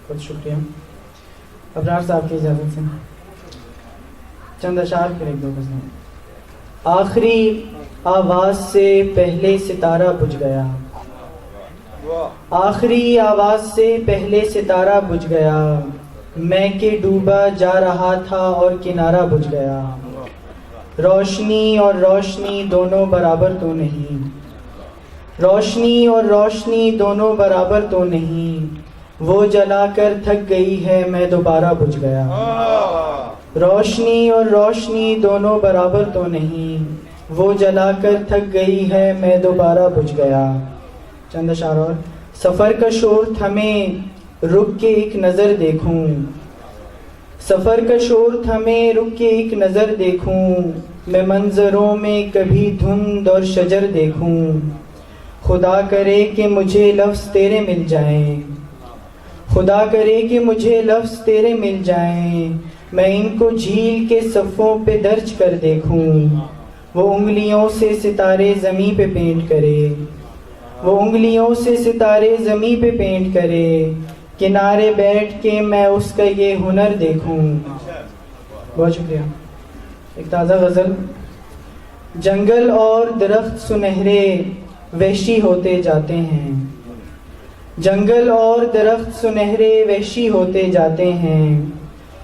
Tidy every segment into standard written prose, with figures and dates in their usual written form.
بہت شکریہ. ابرار صاحب کی اجازت سے چند اشعار پھر ایک دو غزلیں. آخری آواز سے پہلے ستارہ بجھ گیا، آخری آواز سے پہلے ستارہ بجھ گیا، میں کہ ڈوبا جا رہا تھا اور کنارہ بجھ گیا. روشنی اور روشنی دونوں برابر تو نہیں، روشنی اور روشنی دونوں برابر تو نہیں، وہ جلا کر تھک گئی ہے میں دوبارہ بجھ گیا. روشنی اور روشنی دونوں برابر تو نہیں، وہ جلا کر تھک گئی ہے میں دوبارہ بجھ گیا. چند اشعار اور. سفر کا شور تھمے رک کے ایک نظر دیکھوں، سفر کا شور تھمے رک کے ایک نظر دیکھوں، میں منظروں میں کبھی دھند اور شجر دیکھوں. خدا کرے کہ مجھے لفظ تیرے مل جائیں، خدا کرے کہ مجھے لفظ تیرے مل جائیں، میں ان کو جھیل کے صفوں پہ درج کر دیکھوں. وہ انگلیوں سے ستارے زمیں پہ پینٹ کرے، وہ انگلیوں سے ستارے زمیں پہ پینٹ کرے، کنارے بیٹھ کے میں اس کا یہ ہنر دیکھوں. بہت شکریہ. ایک تازہ غزل. جنگل اور درخت سنہرے وحشی ہوتے جاتے ہیں، جنگل اور درخت سنہرے وحشی ہوتے جاتے ہیں،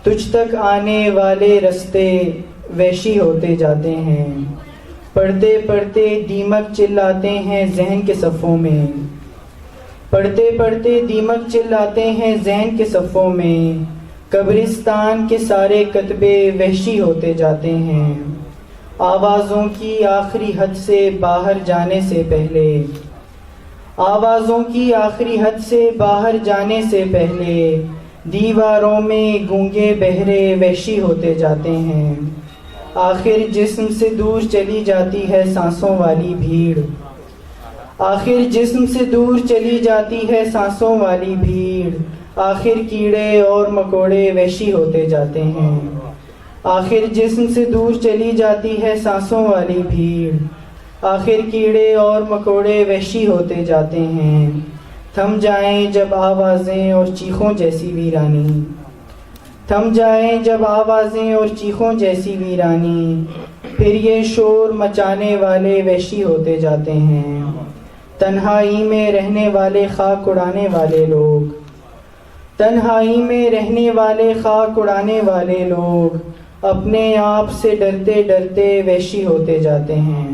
تجھ تک آنے والے رستے وحشی ہوتے جاتے ہیں. پڑھتے پڑھتے دیمک چلاتے ہیں ذہن کے صفوں میں، پڑھتے پڑھتے دیمک چلاتے ہیں ذہن کے صفوں میں، قبرستان کے سارے کتبے وحشی ہوتے جاتے ہیں. آوازوں کی آخری حد سے باہر جانے سے پہلے، آوازوں کی آخری حد سے باہر جانے سے پہلے، دیواروں میں گونگے بہرے وحشی ہوتے جاتے ہیں. آخر جسم سے دور چلی جاتی ہے سانسوں والی بھیڑ، آخر جسم سے دور چلی جاتی ہے سانسوں والی بھیڑ، آخر کیڑے اور مکوڑے وحشی ہوتے جاتے ہیں. آخر جسم سے دور چلی جاتی ہے سانسوں والی بھیڑ، آخر کیڑے اور مکوڑے وحشی ہوتے جاتے ہیں. تھم جائیں جب آوازیں اور چیخوں جیسی ویرانی، تھم جائیں جب آوازیں اور چیخوں جیسی ویرانی، پھر یہ شور مچانے والے وحشی ہوتے جاتے ہیں. تنہائی میں رہنے والے خاک اڑانے والے لوگ، تنہائی میں رہنے والے خاک اڑانے والے لوگ، اپنے آپ سے ڈرتے ڈرتے وحشی ہوتے جاتے ہیں.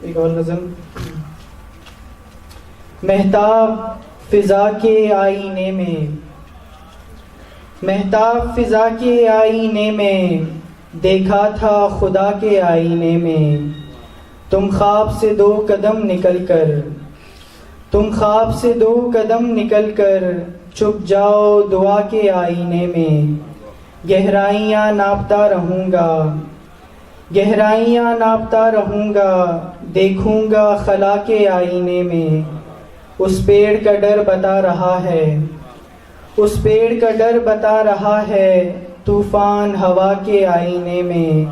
ایک اور نظم. مہتاب فضا کے آئینے میں، مہتاب فضا کے آئینے میں، دیکھا تھا خدا کے آئینے میں، تم خواب سے دو قدم نکل کر، تم خواب سے دو قدم نکل کر چھپ جاؤ دعا کے آئینے میں. گہرائیاں ناپتا رہوں گا، گہرائیاں ناپتا رہوں گا، دیکھوں گا خلا کے آئینے میں. اس پیڑ کا ڈر بتا رہا ہے، اس پیڑ کا ڈر بتا رہا ہے، طوفان ہوا کے آئینے میں.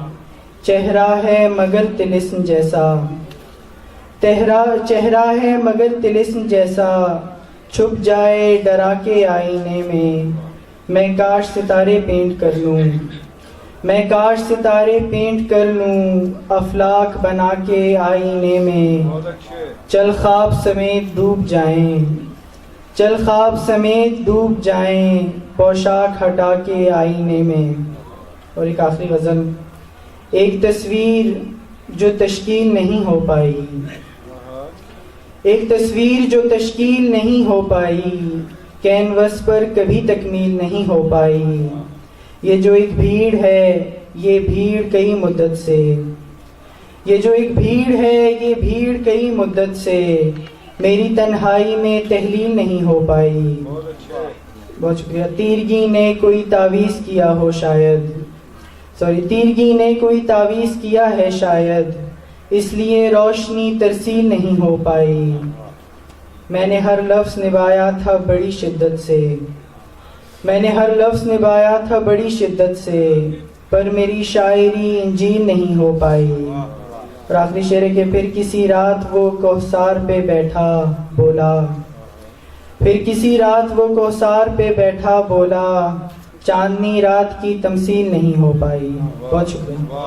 چہرہ ہے مگر طلسم جیسا، چہرہ ہے مگر طلسم جیسا، چھپ جائے ڈرا کے آئینے میں. میں کاش ستارے پینٹ کر لوں، میں کاش ستارے پینٹ کر لوں، افلاک بنا کے آئینے میں. چل خواب سمیت ڈوب جائیں، چل خواب سمیت ڈوب جائیں، پوشاک ہٹا کے آئینے میں. اور ایک آخری غزل. ایک تصویر جو تشکیل نہیں ہو پائی، ایک تصویر جو تشکیل نہیں ہو پائی، کینوس پر کبھی تکمیل نہیں ہو پائی. یہ جو ایک بھیڑ ہے یہ بھیڑ کئی مدت سے، یہ جو ایک بھیڑ ہے یہ بھیڑ کئی مدت سے، میری تنہائی میں تحلیل نہیں ہو پائی. بہت شکریہ. تیرگی نے کوئی تعویذ کیا ہو شاید، تیرگی نے کوئی تعویذ کیا ہے شاید، اس لیے روشنی ترسیل نہیں ہو پائی. میں نے ہر لفظ نبھایا تھا بڑی شدت سے، میں نے ہر لفظ نبھایا تھا بڑی شدت سے، پر میری شاعری انجیل نہیں ہو پائی. اور آخری شعر ہے کہ پھر کسی رات وہ کوثر پہ بیٹھا بولا، پھر کسی رات وہ کوثر پہ بیٹھا بولا چاندنی رات کی تمثیل نہیں ہو پائی. بہت شکریہ.